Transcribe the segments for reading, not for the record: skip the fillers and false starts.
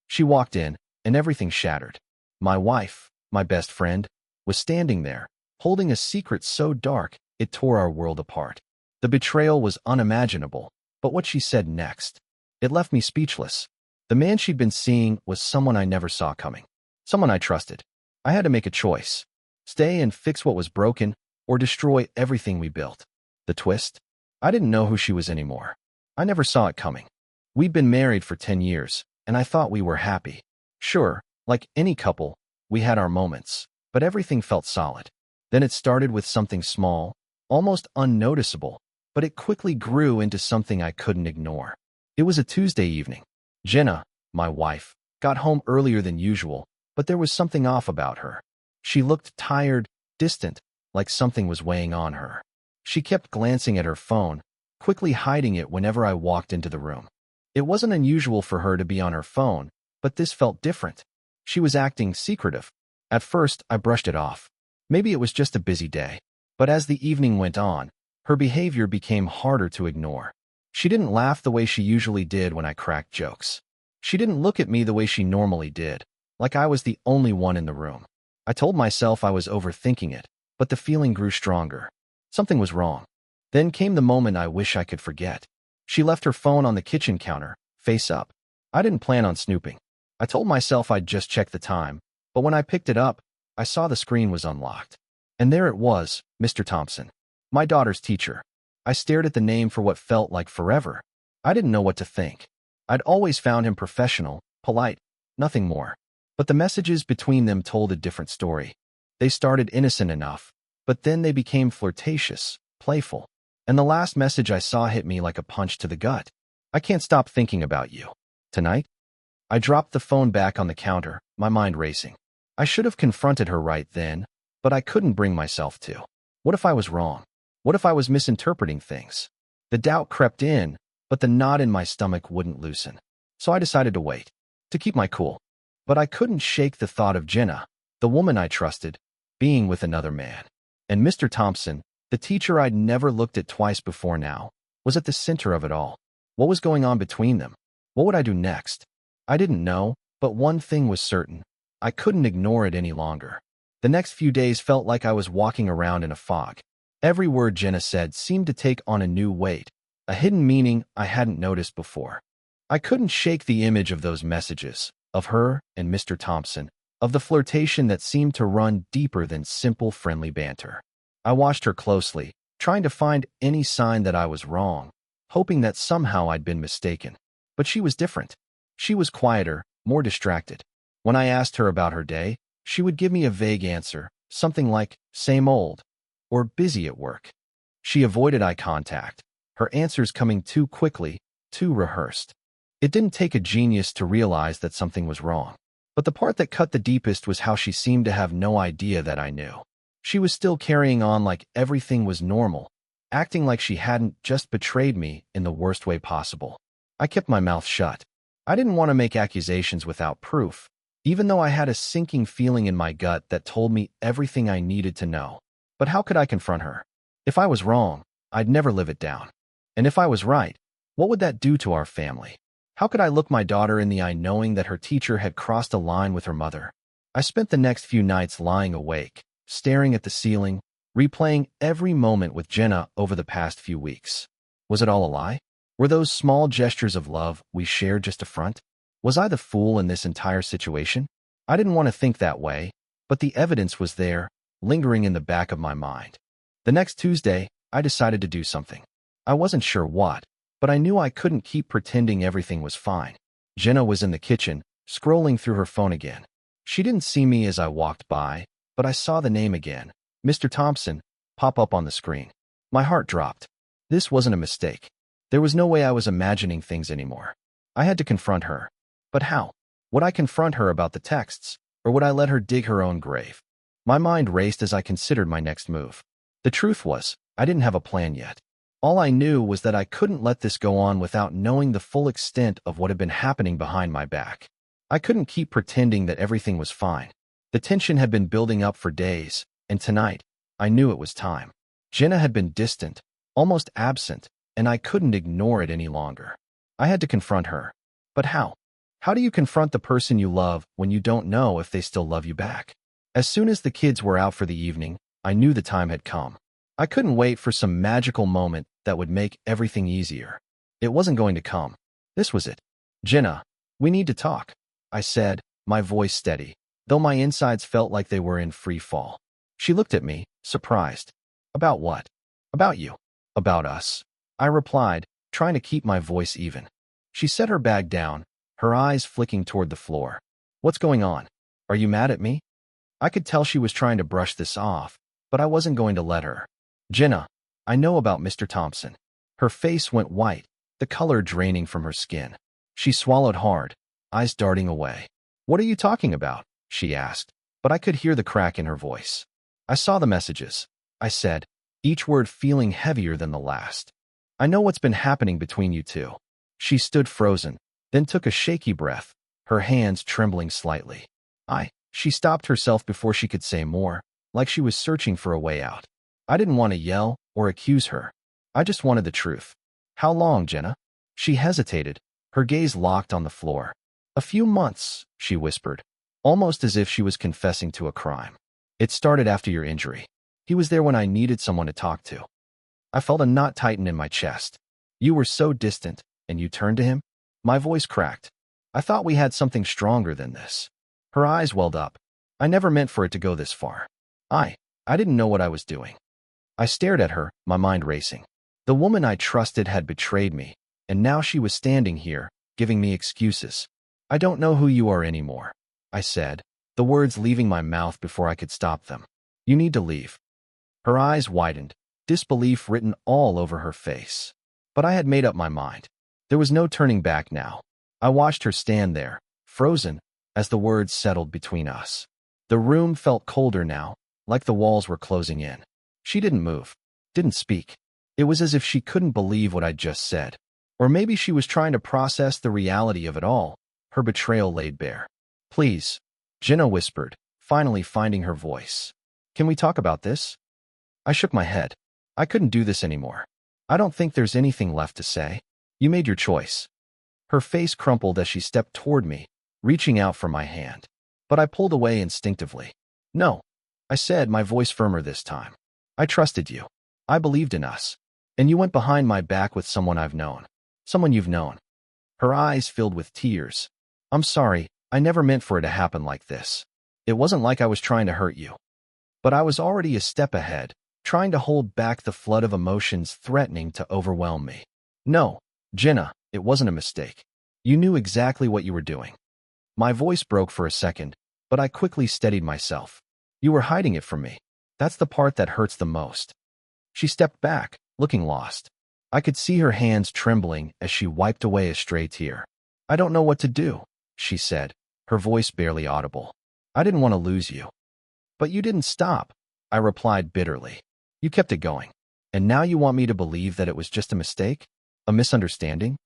She walked in, and everything shattered. My wife, my best friend, was standing there, holding a secret so dark it tore our world apart. The betrayal was unimaginable, but what she said next, it left me speechless. The man she'd been seeing was someone I never saw coming. Someone I trusted. I had to make a choice. Stay and fix what was broken, or destroy everything we built. The twist? I didn't know who she was anymore. I never saw it coming. We'd been married for 10 years, and I thought we were happy. Sure, like any couple, we had our moments, but everything felt solid. Then it started with something small, almost unnoticeable, but it quickly grew into something I couldn't ignore. It was a Tuesday evening. Jenna, my wife, got home earlier than usual, but there was something off about her. She looked tired, distant, like something was weighing on her. She kept glancing at her phone, quickly hiding it whenever I walked into the room. It wasn't unusual for her to be on her phone, but this felt different. She was acting secretive. At first, I brushed it off. Maybe it was just a busy day. But as the evening went on, her behavior became harder to ignore. She didn't laugh the way she usually did when I cracked jokes. She didn't look at me the way she normally did, like I was the only one in the room. I told myself I was overthinking it, but the feeling grew stronger. Something was wrong. Then came the moment I wish I could forget. She left her phone on the kitchen counter, face up. I didn't plan on snooping. I told myself I'd just check the time, but when I picked it up, I saw the screen was unlocked. And there it was, Mr. Thompson, my daughter's teacher. I stared at the name for what felt like forever. I didn't know what to think. I'd always found him professional, polite, nothing more. But the messages between them told a different story. They started innocent enough, but then they became flirtatious, playful. And the last message I saw hit me like a punch to the gut. I can't stop thinking about you. Tonight? I dropped the phone back on the counter, my mind racing. I should have confronted her right then, but I couldn't bring myself to. What if I was wrong? What if I was misinterpreting things? The doubt crept in, but the knot in my stomach wouldn't loosen. So I decided to wait, to keep my cool. But I couldn't shake the thought of Jenna, the woman I trusted, being with another man. And Mr. Thompson, the teacher I'd never looked at twice before now, was at the center of it all. What was going on between them? What would I do next? I didn't know, but one thing was certain. I couldn't ignore it any longer. The next few days felt like I was walking around in a fog. Every word Jenna said seemed to take on a new weight, a hidden meaning I hadn't noticed before. I couldn't shake the image of those messages, of her and Mr. Thompson, of the flirtation that seemed to run deeper than simple friendly banter. I watched her closely, trying to find any sign that I was wrong, hoping that somehow I'd been mistaken. But she was different. She was quieter, more distracted. When I asked her about her day, she would give me a vague answer, something like, same old, or busy at work. She avoided eye contact, her answers coming too quickly, too rehearsed. It didn't take a genius to realize that something was wrong. But the part that cut the deepest was how she seemed to have no idea that I knew. She was still carrying on like everything was normal, acting like she hadn't just betrayed me in the worst way possible. I kept my mouth shut. I didn't want to make accusations without proof, even though I had a sinking feeling in my gut that told me everything I needed to know. But how could I confront her? If I was wrong, I'd never live it down. And if I was right, what would that do to our family? How could I look my daughter in the eye knowing that her teacher had crossed a line with her mother? I spent the next few nights lying awake, staring at the ceiling, replaying every moment with Jenna over the past few weeks. Was it all a lie? Were those small gestures of love we shared just a front? Was I the fool in this entire situation? I didn't want to think that way, but the evidence was there, lingering in the back of my mind. The next Tuesday, I decided to do something. I wasn't sure what, but I knew I couldn't keep pretending everything was fine. Jenna was in the kitchen, scrolling through her phone again. She didn't see me as I walked by, but I saw the name again, Mr. Thompson, pop up on the screen. My heart dropped. This wasn't a mistake. There was no way I was imagining things anymore. I had to confront her. But how? Would I confront her about the texts, or would I let her dig her own grave? My mind raced as I considered my next move. The truth was, I didn't have a plan yet. All I knew was that I couldn't let this go on without knowing the full extent of what had been happening behind my back. I couldn't keep pretending that everything was fine. The tension had been building up for days, and tonight, I knew it was time. Jenna had been distant, almost absent, and I couldn't ignore it any longer. I had to confront her. But how? How do you confront the person you love when you don't know if they still love you back? As soon as the kids were out for the evening, I knew the time had come. I couldn't wait for some magical moment that would make everything easier. It wasn't going to come. This was it. Jenna, we need to talk, I said, my voice steady, though my insides felt like they were in free fall. She looked at me, surprised. About what? About you. About us. I replied, trying to keep my voice even. She set her bag down, her eyes flicking toward the floor. What's going on? Are you mad at me? I could tell she was trying to brush this off, but I wasn't going to let her. Jenna, I know about Mr. Thompson. Her face went white, the color draining from her skin. She swallowed hard, eyes darting away. What are you talking about? She asked, but I could hear the crack in her voice. I saw the messages, I said, each word feeling heavier than the last. I know what's been happening between you two. She stood frozen, then took a shaky breath, her hands trembling slightly. She stopped herself before she could say more, like she was searching for a way out. I didn't want to yell or accuse her. I just wanted the truth. How long, Jenna? She hesitated, her gaze locked on the floor. A few months, she whispered, almost as if she was confessing to a crime. It started after your injury. He was there when I needed someone to talk to. I felt a knot tighten in my chest. You were so distant, and you turned to him? My voice cracked. I thought we had something stronger than this. Her eyes welled up. I never meant for it to go this far. I didn't know what I was doing. I stared at her, my mind racing. The woman I trusted had betrayed me, and now she was standing here, giving me excuses. I don't know who you are anymore, I said, the words leaving my mouth before I could stop them. You need to leave. Her eyes widened, disbelief written all over her face. But I had made up my mind. There was no turning back now. I watched her stand there, frozen, as the words settled between us. The room felt colder now, like the walls were closing in. She didn't move, didn't speak. It was as if she couldn't believe what I'd just said. Or maybe she was trying to process the reality of it all, her betrayal laid bare. Please, Jenna whispered, finally finding her voice. Can we talk about this? I shook my head. I couldn't do this anymore. I don't think there's anything left to say. You made your choice. Her face crumpled as she stepped toward me, reaching out for my hand. But I pulled away instinctively. No, I said, my voice firmer this time. I trusted you. I believed in us. And you went behind my back with someone I've known. Someone you've known. Her eyes filled with tears. I'm sorry, I never meant for it to happen like this. It wasn't like I was trying to hurt you. But I was already a step ahead, trying to hold back the flood of emotions threatening to overwhelm me. No, Jenna, it wasn't a mistake. You knew exactly what you were doing. My voice broke for a second, but I quickly steadied myself. You were hiding it from me. That's the part that hurts the most. She stepped back, looking lost. I could see her hands trembling as she wiped away a stray tear. I don't know what to do, she said, her voice barely audible. I didn't want to lose you. But you didn't stop, I replied bitterly. You kept it going. And now you want me to believe that it was just a mistake? A misunderstanding?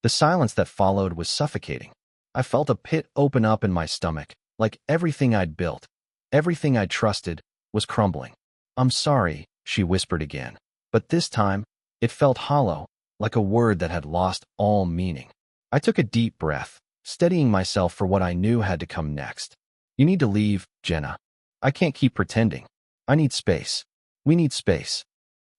The silence that followed was suffocating. I felt a pit open up in my stomach, like everything I'd built, everything I'd trusted, was crumbling. I'm sorry, she whispered again. But this time, it felt hollow, like a word that had lost all meaning. I took a deep breath, steadying myself for what I knew had to come next. You need to leave, Jenna. I can't keep pretending. I need space. We need space.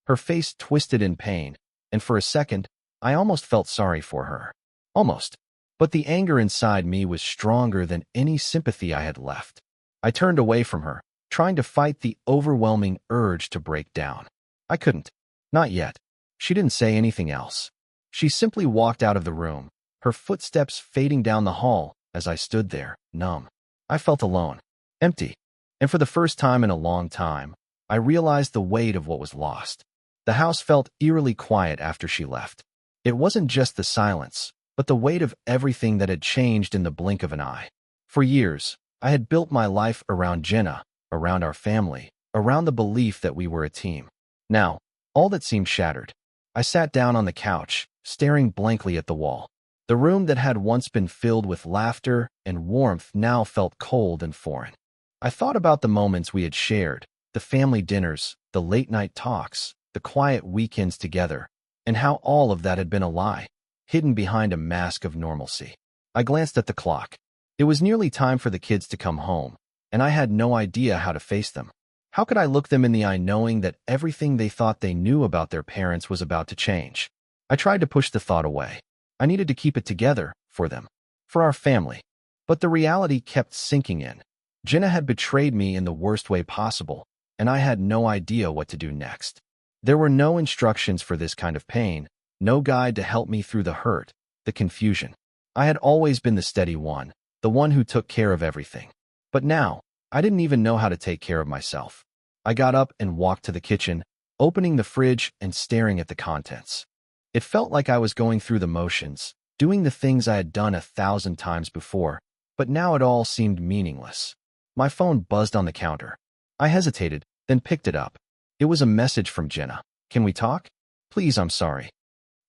Her face twisted in pain, and for a second, I almost felt sorry for her. Almost. But the anger inside me was stronger than any sympathy I had left. I turned away from her, trying to fight the overwhelming urge to break down. I couldn't. Not yet. She didn't say anything else. She simply walked out of the room, her footsteps fading down the hall as I stood there, numb. I felt alone, empty. And for the first time in a long time, I realized the weight of what was lost. The house felt eerily quiet after she left. It wasn't just the silence, but the weight of everything that had changed in the blink of an eye. For years, I had built my life around Jenna, around our family, around the belief that we were a team. Now, all that seemed shattered. I sat down on the couch, staring blankly at the wall. The room that had once been filled with laughter and warmth now felt cold and foreign. I thought about the moments we had shared, the family dinners, the late-night talks, the quiet weekends together, and how all of that had been a lie, hidden behind a mask of normalcy. I glanced at the clock. It was nearly time for the kids to come home, and I had no idea how to face them. How could I look them in the eye knowing that everything they thought they knew about their parents was about to change? I tried to push the thought away. I needed to keep it together for them, for our family. But the reality kept sinking in. Jenna had betrayed me in the worst way possible, and I had no idea what to do next. There were no instructions for this kind of pain, no guide to help me through the hurt, the confusion. I had always been the steady one, the one who took care of everything. But now, I didn't even know how to take care of myself. I got up and walked to the kitchen, opening the fridge and staring at the contents. It felt like I was going through the motions, doing the things I had done 1,000 times before, but now it all seemed meaningless. My phone buzzed on the counter. I hesitated, then picked it up. It was a message from Jenna. "Can we talk? Please, I'm sorry."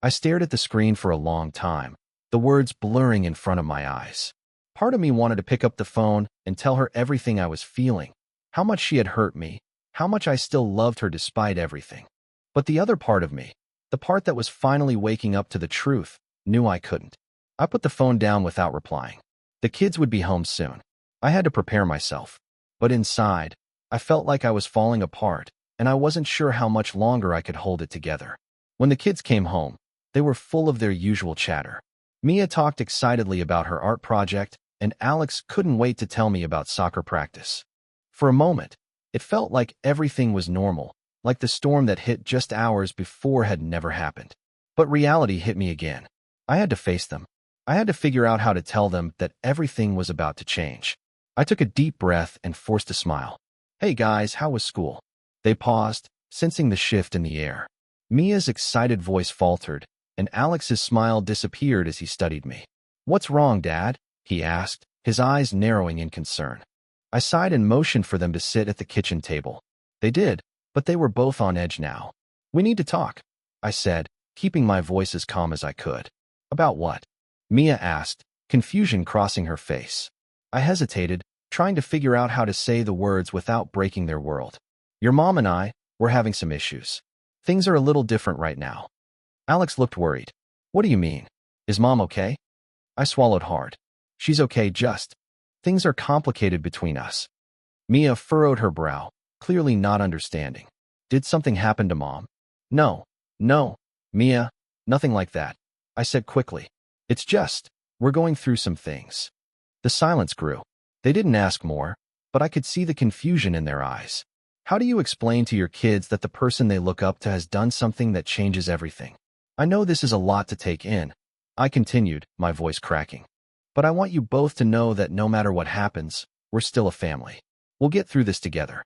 I stared at the screen for a long time, the words blurring in front of my eyes. Part of me wanted to pick up the phone and tell her everything I was feeling, how much she had hurt me, how much I still loved her despite everything. But the other part of me, the part that was finally waking up to the truth, knew I couldn't. I put the phone down without replying. The kids would be home soon. I had to prepare myself. But inside, I felt like I was falling apart, and I wasn't sure how much longer I could hold it together. When the kids came home, they were full of their usual chatter. Mia talked excitedly about her art project, and Alex couldn't wait to tell me about soccer practice. For a moment, it felt like everything was normal, like the storm that hit just hours before had never happened. But reality hit me again. I had to face them. I had to figure out how to tell them that everything was about to change. I took a deep breath and forced a smile. "Hey guys, how was school?" They paused, sensing the shift in the air. Mia's excited voice faltered, and Alex's smile disappeared as he studied me. "What's wrong, Dad?" he asked, his eyes narrowing in concern. I sighed and motioned for them to sit at the kitchen table. They did, but they were both on edge now. "We need to talk," I said, keeping my voice as calm as I could. "About what?" Mia asked, confusion crossing her face. I hesitated, trying to figure out how to say the words without breaking their world. "Your mom and I, we're having some issues. Things are a little different right now." Alex looked worried. "What do you mean? Is Mom okay?" I swallowed hard. "She's okay, just things are complicated between us." Mia furrowed her brow, clearly not understanding. "Did something happen to Mom?" No, Mia, nothing like that," I said quickly. "It's just, we're going through some things." The silence grew. They didn't ask more, but I could see the confusion in their eyes. How do you explain to your kids that the person they look up to has done something that changes everything? "I know this is a lot to take in," I continued, my voice cracking. "But I want you both to know that no matter what happens, we're still a family. We'll get through this together."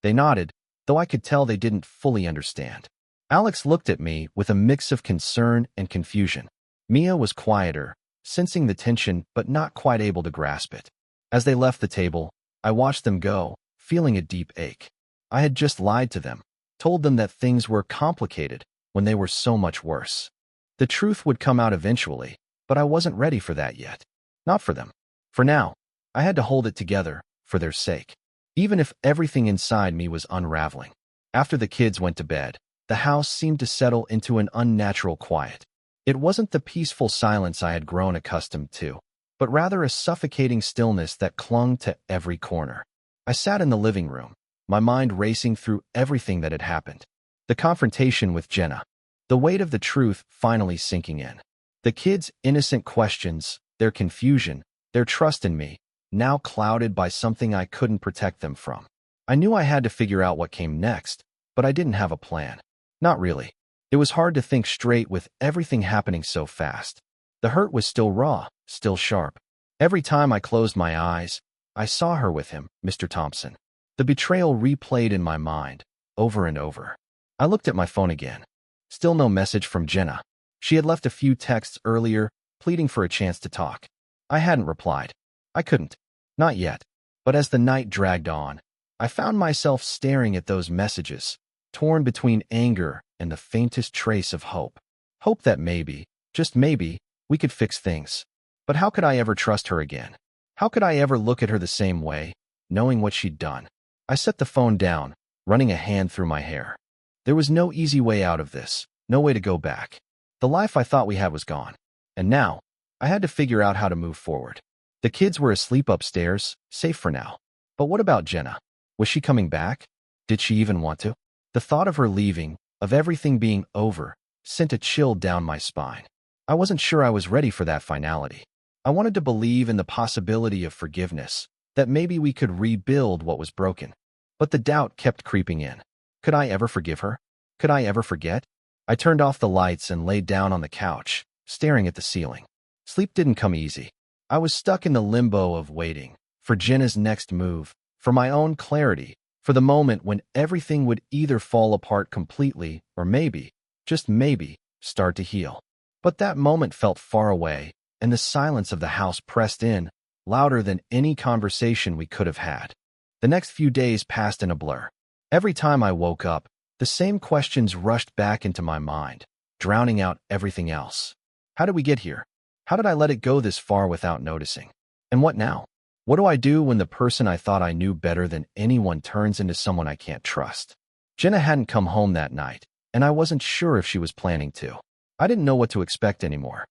They nodded, though I could tell they didn't fully understand. Alex looked at me with a mix of concern and confusion. Mia was quieter, sensing the tension but not quite able to grasp it. As they left the table, I watched them go, feeling a deep ache. I had just lied to them, told them that things were complicated when they were so much worse. The truth would come out eventually, but I wasn't ready for that yet. Not for them. For now, I had to hold it together, for their sake. Even if everything inside me was unraveling. After the kids went to bed, the house seemed to settle into an unnatural quiet. It wasn't the peaceful silence I had grown accustomed to, but rather a suffocating stillness that clung to every corner. I sat in the living room, my mind racing through everything that had happened. The confrontation with Jenna, the weight of the truth finally sinking in. The kids' innocent questions, their confusion, their trust in me, now clouded by something I couldn't protect them from. I knew I had to figure out what came next, but I didn't have a plan. Not really. It was hard to think straight with everything happening so fast. The hurt was still raw, still sharp. Every time I closed my eyes, I saw her with him, Mr. Thompson. The betrayal replayed in my mind, over and over. I looked at my phone again. Still no message from Jenna. She had left a few texts earlier, pleading for a chance to talk. I hadn't replied. I couldn't. Not yet. But as the night dragged on, I found myself staring at those messages, torn between anger and the faintest trace of hope. Hope that maybe, just maybe, we could fix things. But how could I ever trust her again? How could I ever look at her the same way, knowing what she'd done? I set the phone down, running a hand through my hair. There was no easy way out of this, no way to go back. The life I thought we had was gone. And now, I had to figure out how to move forward. The kids were asleep upstairs, safe for now. But what about Jenna? Was she coming back? Did she even want to? The thought of her leaving, of everything being over, sent a chill down my spine. I wasn't sure I was ready for that finality. I wanted to believe in the possibility of forgiveness, that maybe we could rebuild what was broken. But the doubt kept creeping in. Could I ever forgive her? Could I ever forget? I turned off the lights and laid down on the couch, staring at the ceiling. Sleep didn't come easy. I was stuck in the limbo of waiting for Jenna's next move, for my own clarity, for the moment when everything would either fall apart completely or maybe, just maybe, start to heal. But that moment felt far away, and the silence of the house pressed in, louder than any conversation we could have had. The next few days passed in a blur. Every time I woke up, the same questions rushed back into my mind, drowning out everything else. How did we get here? How did I let it go this far without noticing? And what now? What do I do when the person I thought I knew better than anyone turns into someone I can't trust? Jenna hadn't come home that night, and I wasn't sure if she was planning to. I didn't know what to expect anymore.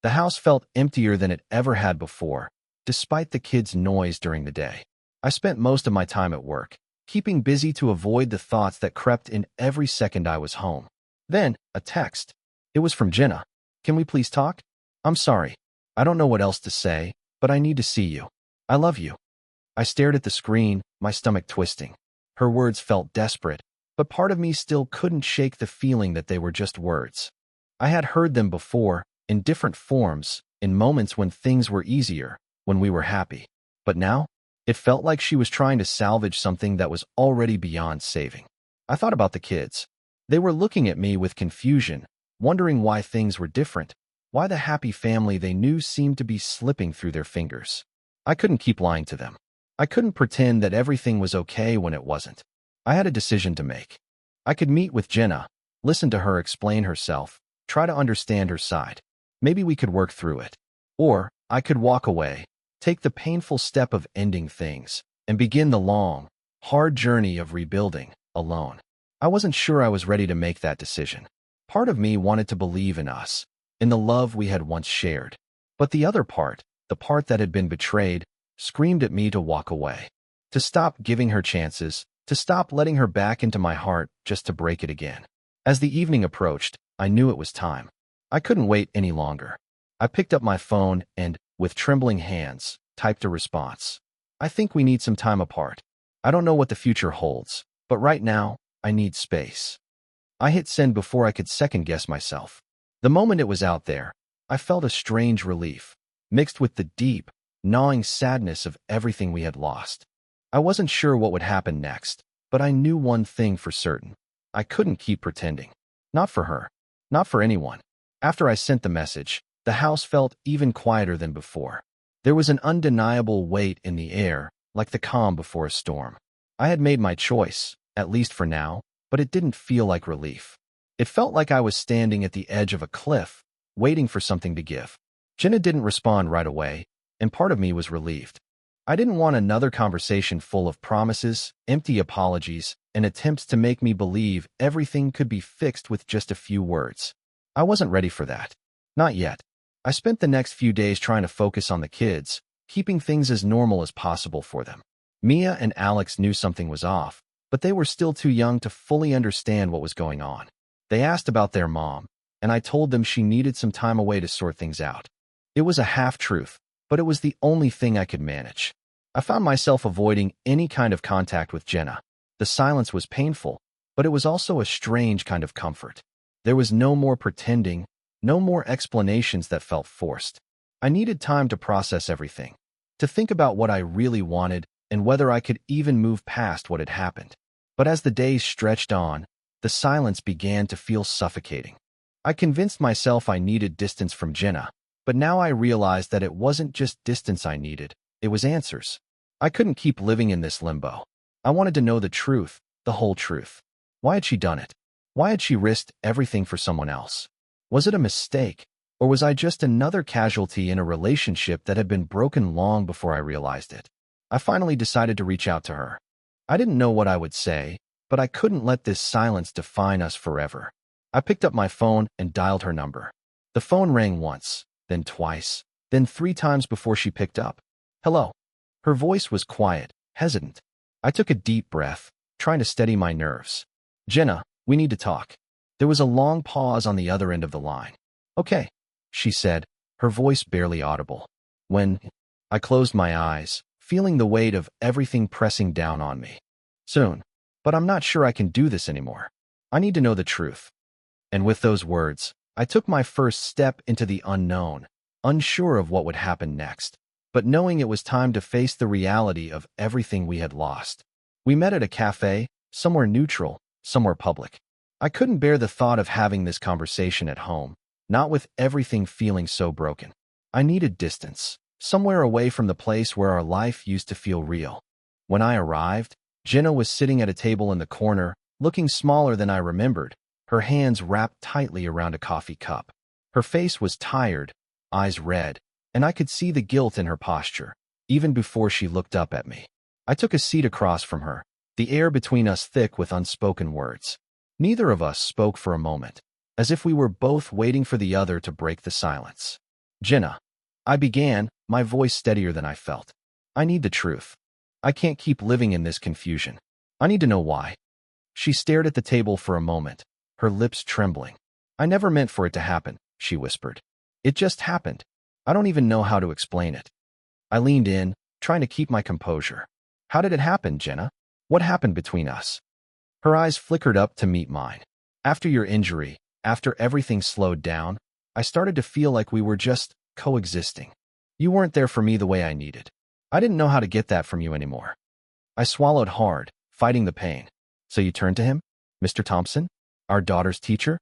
The house felt emptier than it ever had before, despite the kids' noise during the day. I spent most of my time at work, keeping busy to avoid the thoughts that crept in every second I was home. Then, a text. It was from Jenna. Can we please talk? I'm sorry. I don't know what else to say, but I need to see you. I love you. I stared at the screen, my stomach twisting. Her words felt desperate, but part of me still couldn't shake the feeling that they were just words. I had heard them before, in different forms, in moments when things were easier, when we were happy. But now, it felt like she was trying to salvage something that was already beyond saving. I thought about the kids. They were looking at me with confusion, wondering why things were different, why the happy family they knew seemed to be slipping through their fingers. I couldn't keep lying to them. I couldn't pretend that everything was okay when it wasn't. I had a decision to make. I could meet with Jenna, listen to her explain herself, try to understand her side. Maybe we could work through it. Or I could walk away, take the painful step of ending things, and begin the long, hard journey of rebuilding, alone. I wasn't sure I was ready to make that decision. Part of me wanted to believe in us, in the love we had once shared. But the other part, the part that had been betrayed, screamed at me to walk away, to stop giving her chances, to stop letting her back into my heart just to break it again. As the evening approached, I knew it was time. I couldn't wait any longer. I picked up my phone and, with trembling hands, typed a response. I think we need some time apart. I don't know what the future holds, but right now, I need space. I hit send before I could second-guess myself. The moment it was out there, I felt a strange relief, mixed with the deep, gnawing sadness of everything we had lost. I wasn't sure what would happen next, but I knew one thing for certain. I couldn't keep pretending. Not for her. Not for anyone. After I sent the message, the house felt even quieter than before. There was an undeniable weight in the air, like the calm before a storm. I had made my choice, at least for now, but it didn't feel like relief. It felt like I was standing at the edge of a cliff, waiting for something to give. Jenna didn't respond right away, and part of me was relieved. I didn't want another conversation full of promises, empty apologies, and attempts to make me believe everything could be fixed with just a few words. I wasn't ready for that. Not yet. I spent the next few days trying to focus on the kids, keeping things as normal as possible for them. Mia and Alex knew something was off, but they were still too young to fully understand what was going on. They asked about their mom, and I told them she needed some time away to sort things out. It was a half-truth, but it was the only thing I could manage. I found myself avoiding any kind of contact with Jenna. The silence was painful, but it was also a strange kind of comfort. There was no more pretending, no more explanations that felt forced. I needed time to process everything, to think about what I really wanted and whether I could even move past what had happened. But as the days stretched on, the silence began to feel suffocating. I convinced myself I needed distance from Jenna, but now I realized that it wasn't just distance I needed, it was answers. I couldn't keep living in this limbo. I wanted to know the truth, the whole truth. Why had she done it? Why had she risked everything for someone else? Was it a mistake, or was I just another casualty in a relationship that had been broken long before I realized it? I finally decided to reach out to her. I didn't know what I would say, but I couldn't let this silence define us forever. I picked up my phone and dialed her number. The phone rang once, then twice. then 3 times before she picked up. Hello. Her voice was quiet, hesitant. I took a deep breath, trying to steady my nerves. Jenna, we need to talk. There was a long pause on the other end of the line. Okay, she said, her voice barely audible. When I closed my eyes, feeling the weight of everything pressing down on me. Soon. But I'm not sure I can do this anymore. I need to know the truth. And with those words, I took my first step into the unknown, unsure of what would happen next, but knowing it was time to face the reality of everything we had lost. We met at a cafe, somewhere neutral, somewhere public. I couldn't bear the thought of having this conversation at home, not with everything feeling so broken. I needed distance, somewhere away from the place where our life used to feel real. When I arrived, Jenna was sitting at a table in the corner, looking smaller than I remembered, her hands wrapped tightly around a coffee cup. Her face was tired, eyes red, and I could see the guilt in her posture, even before she looked up at me. I took a seat across from her, the air between us thick with unspoken words. Neither of us spoke for a moment, as if we were both waiting for the other to break the silence. Jenna, I began, my voice steadier than I felt. I need the truth. I can't keep living in this confusion. I need to know why. She stared at the table for a moment, her lips trembling. I never meant for it to happen, she whispered. It just happened. I don't even know how to explain it. I leaned in, trying to keep my composure. How did it happen, Jenna? What happened between us? Her eyes flickered up to meet mine. After your injury, after everything slowed down, I started to feel like we were just coexisting. You weren't there for me the way I needed. I didn't know how to get that from you anymore. I swallowed hard, fighting the pain. So you turned to him? Mr. Thompson? Our daughter's teacher?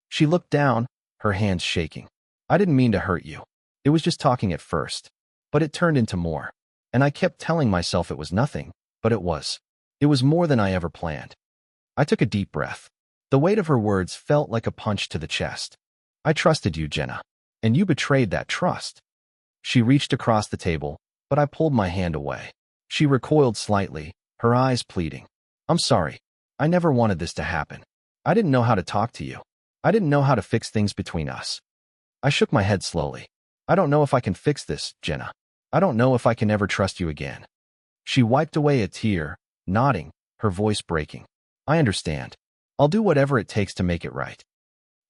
She looked down, her hands shaking. I didn't mean to hurt you. It was just talking at first. But it turned into more. And I kept telling myself it was nothing, but it was. It was more than I ever planned. I took a deep breath. The weight of her words felt like a punch to the chest. I trusted you, Jenna. And you betrayed that trust. She reached across the table, but I pulled my hand away. She recoiled slightly, her eyes pleading. I'm sorry. I never wanted this to happen. I didn't know how to talk to you. I didn't know how to fix things between us. I shook my head slowly. I don't know if I can fix this, Jenna. I don't know if I can ever trust you again. She wiped away a tear, nodding, her voice breaking. I understand. I'll do whatever it takes to make it right.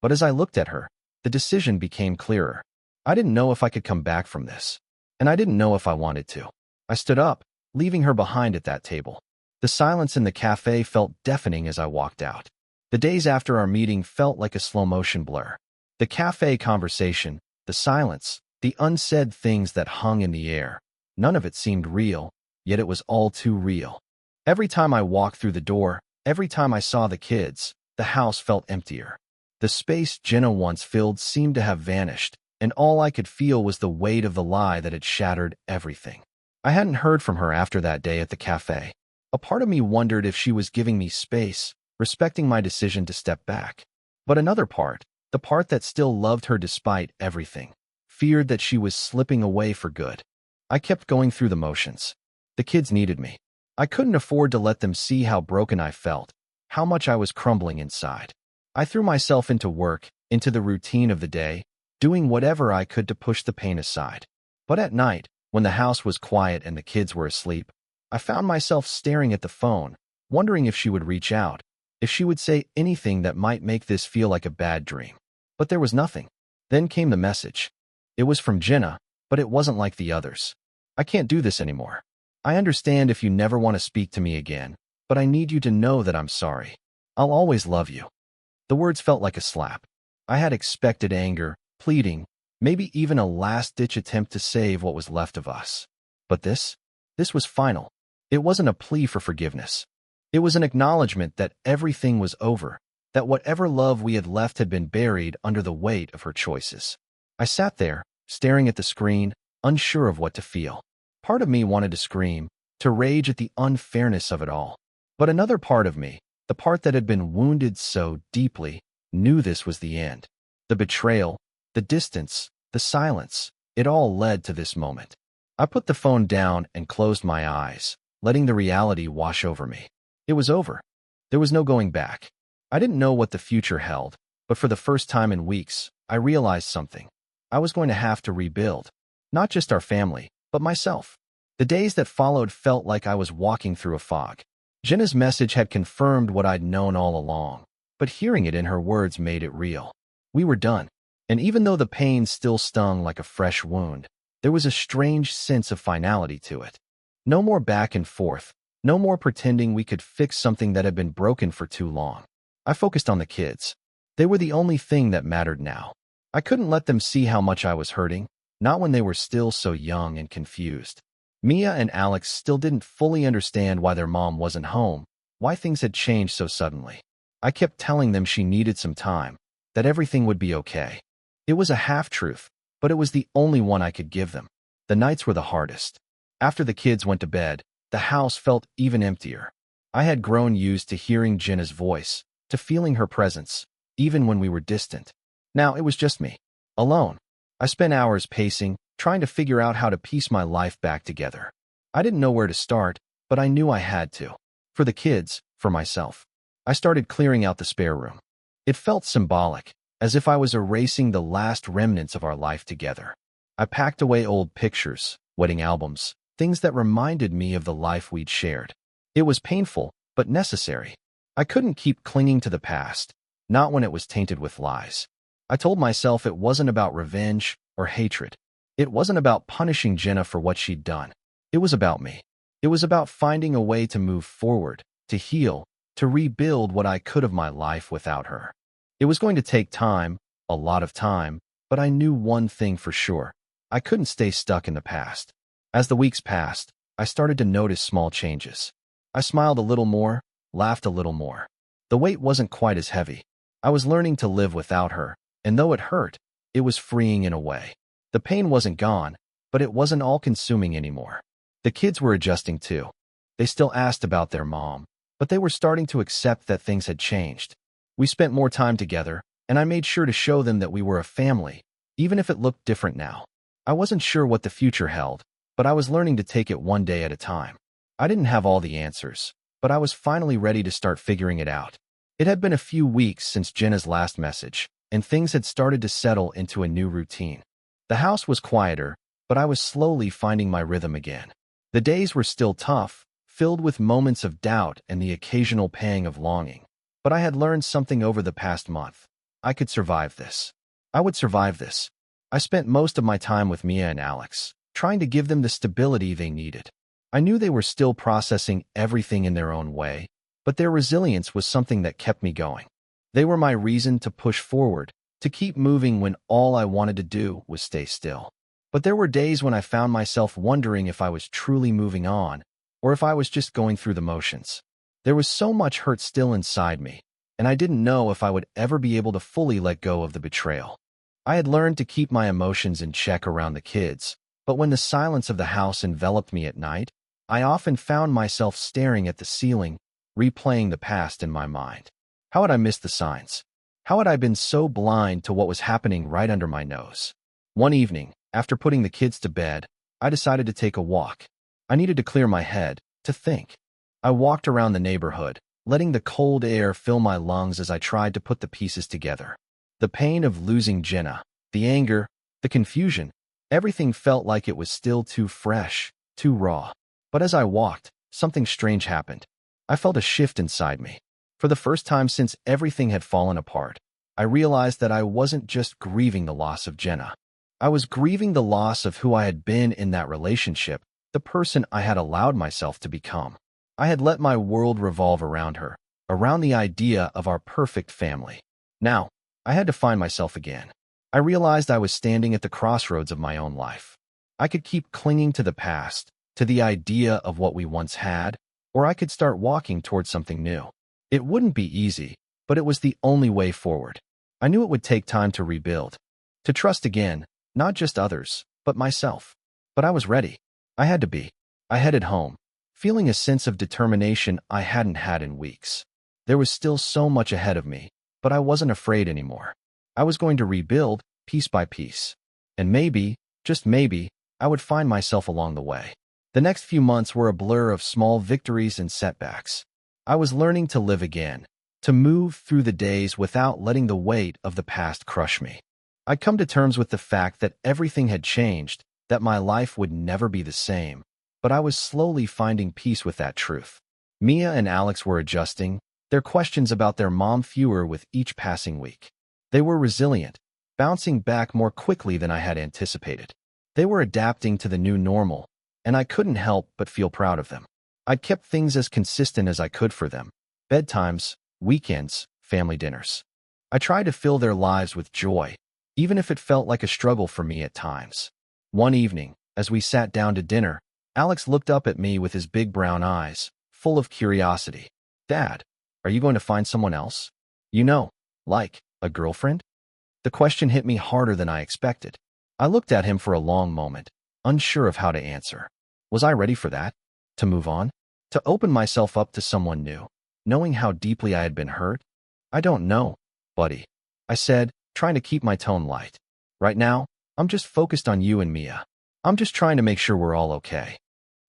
But as I looked at her, the decision became clearer. I didn't know if I could come back from this. And I didn't know if I wanted to. I stood up, leaving her behind at that table. The silence in the cafe felt deafening as I walked out. The days after our meeting felt like a slow-motion blur. The cafe conversation, the silence, the unsaid things that hung in the air. None of it seemed real, yet it was all too real. Every time I walked through the door, every time I saw the kids, the house felt emptier. The space Jenna once filled seemed to have vanished, and all I could feel was the weight of the lie that had shattered everything. I hadn't heard from her after that day at the cafe. A part of me wondered if she was giving me space, respecting my decision to step back. But another part, the part that still loved her despite everything, feared that she was slipping away for good. I kept going through the motions. The kids needed me. I couldn't afford to let them see how broken I felt, how much I was crumbling inside. I threw myself into work, into the routine of the day, doing whatever I could to push the pain aside. But at night, when the house was quiet and the kids were asleep, I found myself staring at the phone, wondering if she would reach out, if she would say anything that might make this feel like a bad dream. But there was nothing. Then came the message. It was from Jenna, but it wasn't like the others. I can't do this anymore. I understand if you never want to speak to me again, but I need you to know that I'm sorry. I'll always love you. The words felt like a slap. I had expected anger, pleading, maybe even a last-ditch attempt to save what was left of us. But this was final. It wasn't a plea for forgiveness. It was an acknowledgement that everything was over, that whatever love we had left had been buried under the weight of her choices. I sat there, staring at the screen, unsure of what to feel. Part of me wanted to scream, to rage at the unfairness of it all. But another part of me, the part that had been wounded so deeply, knew this was the end. The betrayal, the distance, the silence, it all led to this moment. I put the phone down and closed my eyes, letting the reality wash over me. It was over. There was no going back. I didn't know what the future held, but for the first time in weeks, I realized something. I was going to have to rebuild. Not just our family, but myself. The days that followed felt like I was walking through a fog. Jenna's message had confirmed what I'd known all along, but hearing it in her words made it real. We were done, and even though the pain still stung like a fresh wound, there was a strange sense of finality to it. No more back and forth, no more pretending we could fix something that had been broken for too long. I focused on the kids. They were the only thing that mattered now. I couldn't let them see how much I was hurting, not when they were still so young and confused. Mia and Alex still didn't fully understand why their mom wasn't home, why things had changed so suddenly. I kept telling them she needed some time, that everything would be okay. It was a half-truth, but it was the only one I could give them. The nights were the hardest. After the kids went to bed, the house felt even emptier. I had grown used to hearing Jenna's voice, to feeling her presence, even when we were distant. Now it was just me, alone. I spent hours pacing, trying to figure out how to piece my life back together. I didn't know where to start, but I knew I had to. For the kids, for myself. I started clearing out the spare room. It felt symbolic, as if I was erasing the last remnants of our life together. I packed away old pictures, wedding albums, things that reminded me of the life we'd shared. It was painful, but necessary. I couldn't keep clinging to the past, not when it was tainted with lies. I told myself it wasn't about revenge or hatred. It wasn't about punishing Jenna for what she'd done. It was about me. It was about finding a way to move forward, to heal, to rebuild what I could of my life without her. It was going to take time, a lot of time, but I knew one thing for sure. I couldn't stay stuck in the past. As the weeks passed, I started to notice small changes. I smiled a little more, laughed a little more. The weight wasn't quite as heavy. I was learning to live without her, and though it hurt, it was freeing in a way. The pain wasn't gone, but it wasn't all-consuming anymore. The kids were adjusting too. They still asked about their mom, but they were starting to accept that things had changed. We spent more time together, and I made sure to show them that we were a family, even if it looked different now. I wasn't sure what the future held, but I was learning to take it one day at a time. I didn't have all the answers, but I was finally ready to start figuring it out. It had been a few weeks since Jenna's last message, and things had started to settle into a new routine. The house was quieter, but I was slowly finding my rhythm again. The days were still tough, filled with moments of doubt and the occasional pang of longing. But I had learned something over the past month. I could survive this. I would survive this. I spent most of my time with Mia and Alex, trying to give them the stability they needed. I knew they were still processing everything in their own way, but their resilience was something that kept me going. They were my reason to push forward, to keep moving when all I wanted to do was stay still. But there were days when I found myself wondering if I was truly moving on, or if I was just going through the motions. There was so much hurt still inside me, and I didn't know if I would ever be able to fully let go of the betrayal. I had learned to keep my emotions in check around the kids, but when the silence of the house enveloped me at night, I often found myself staring at the ceiling, replaying the past in my mind. How had I missed the signs? How had I been so blind to what was happening right under my nose? One evening, after putting the kids to bed, I decided to take a walk. I needed to clear my head, to think. I walked around the neighborhood, letting the cold air fill my lungs as I tried to put the pieces together. The pain of losing Jenna, the anger, the confusion, everything felt like it was still too fresh, too raw. But as I walked, something strange happened. I felt a shift inside me. For the first time since everything had fallen apart, I realized that I wasn't just grieving the loss of Jenna. I was grieving the loss of who I had been in that relationship, the person I had allowed myself to become. I had let my world revolve around her, around the idea of our perfect family. Now, I had to find myself again. I realized I was standing at the crossroads of my own life. I could keep clinging to the past, to the idea of what we once had, or I could start walking towards something new. It wouldn't be easy, but it was the only way forward. I knew it would take time to rebuild, to trust again, not just others, but myself. But I was ready. I had to be. I headed home, feeling a sense of determination I hadn't had in weeks. There was still so much ahead of me, but I wasn't afraid anymore. I was going to rebuild, piece by piece. And maybe, just maybe, I would find myself along the way. The next few months were a blur of small victories and setbacks. I was learning to live again, to move through the days without letting the weight of the past crush me. I'd come to terms with the fact that everything had changed, that my life would never be the same, but I was slowly finding peace with that truth. Mia and Alex were adjusting, their questions about their mom fewer with each passing week. They were resilient, bouncing back more quickly than I had anticipated. They were adapting to the new normal, and I couldn't help but feel proud of them. I'd kept things as consistent as I could for them. Bedtimes, weekends, family dinners. I tried to fill their lives with joy, even if it felt like a struggle for me at times. One evening, as we sat down to dinner, Alex looked up at me with his big brown eyes, full of curiosity. "Dad, are you going to find someone else? You know, like a girlfriend?" The question hit me harder than I expected. I looked at him for a long moment, unsure of how to answer. Was I ready for that? To move on? To open myself up to someone new, knowing how deeply I had been hurt? "I don't know, buddy," I said, trying to keep my tone light. "Right now, I'm just focused on you and Mia. I'm just trying to make sure we're all okay."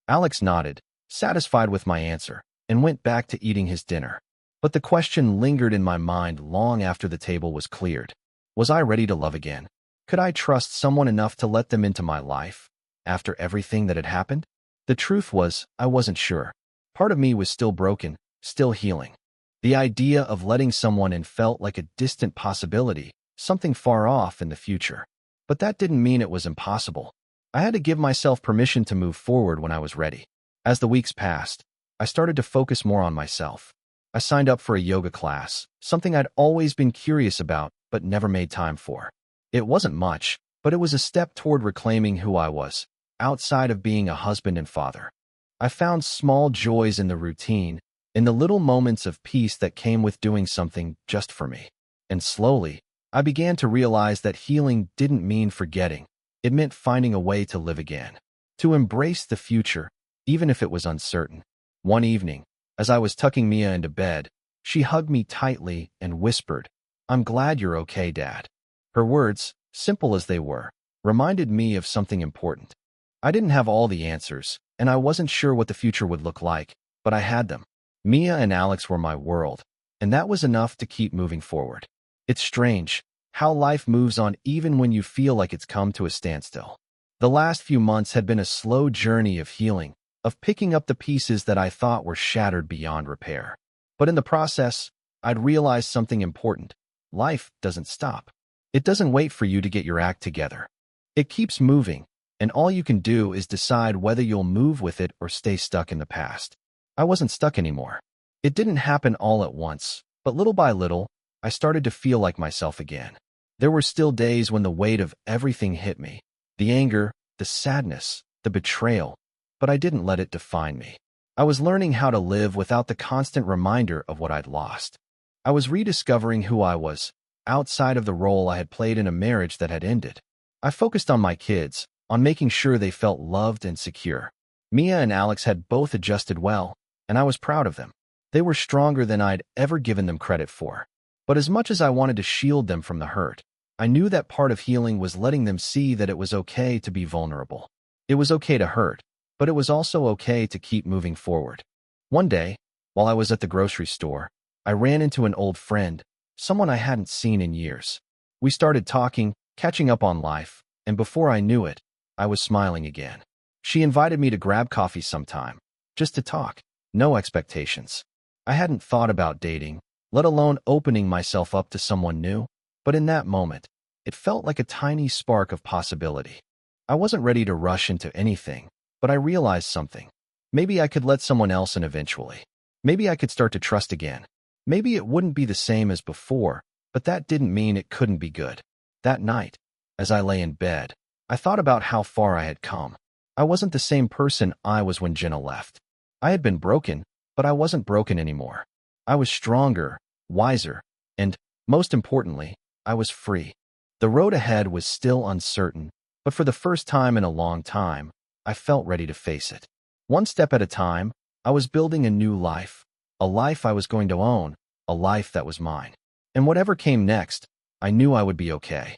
Alex nodded, satisfied with my answer, and went back to eating his dinner. But the question lingered in my mind long after the table was cleared. Was I ready to love again? Could I trust someone enough to let them into my life, after everything that had happened? The truth was, I wasn't sure. Part of me was still broken, still healing. The idea of letting someone in felt like a distant possibility, something far off in the future. But that didn't mean it was impossible. I had to give myself permission to move forward when I was ready. As the weeks passed, I started to focus more on myself. I signed up for a yoga class, something I'd always been curious about but never made time for. It wasn't much, but it was a step toward reclaiming who I was, outside of being a husband and father. I found small joys in the routine, in the little moments of peace that came with doing something just for me. And slowly, I began to realize that healing didn't mean forgetting. It meant finding a way to live again, to embrace the future, even if it was uncertain. One evening, as I was tucking Mia into bed, she hugged me tightly and whispered, "I'm glad you're okay, Dad." Her words, simple as they were, reminded me of something important. I didn't have all the answers, and I wasn't sure what the future would look like, but I had them. Mia and Alex were my world, and that was enough to keep moving forward. It's strange how life moves on even when you feel like it's come to a standstill. The last few months had been a slow journey of healing, of picking up the pieces that I thought were shattered beyond repair. But in the process, I'd realized something important. Life doesn't stop. It doesn't wait for you to get your act together. It keeps moving, and all you can do is decide whether you'll move with it or stay stuck in the past. I wasn't stuck anymore. It didn't happen all at once, but little by little, I started to feel like myself again. There were still days when the weight of everything hit me. The anger, the sadness, the betrayal, but I didn't let it define me. I was learning how to live without the constant reminder of what I'd lost. I was rediscovering who I was, outside of the role I had played in a marriage that had ended. I focused on my kids, on making sure they felt loved and secure. Mia and Alex had both adjusted well, and I was proud of them. They were stronger than I'd ever given them credit for. But as much as I wanted to shield them from the hurt, I knew that part of healing was letting them see that it was okay to be vulnerable. It was okay to hurt, but it was also okay to keep moving forward. One day, while I was at the grocery store, I ran into an old friend, someone I hadn't seen in years. We started talking, catching up on life, and before I knew it, I was smiling again. She invited me to grab coffee sometime, just to talk, no expectations. I hadn't thought about dating, let alone opening myself up to someone new, but in that moment, it felt like a tiny spark of possibility. I wasn't ready to rush into anything, but I realized something. Maybe I could let someone else in eventually. Maybe I could start to trust again. Maybe it wouldn't be the same as before, but that didn't mean it couldn't be good. That night, as I lay in bed, I thought about how far I had come. I wasn't the same person I was when Jenna left. I had been broken, but I wasn't broken anymore. I was stronger, wiser, and, most importantly, I was free. The road ahead was still uncertain, but for the first time in a long time, I felt ready to face it. One step at a time, I was building a new life, a life I was going to own, a life that was mine. And whatever came next, I knew I would be okay.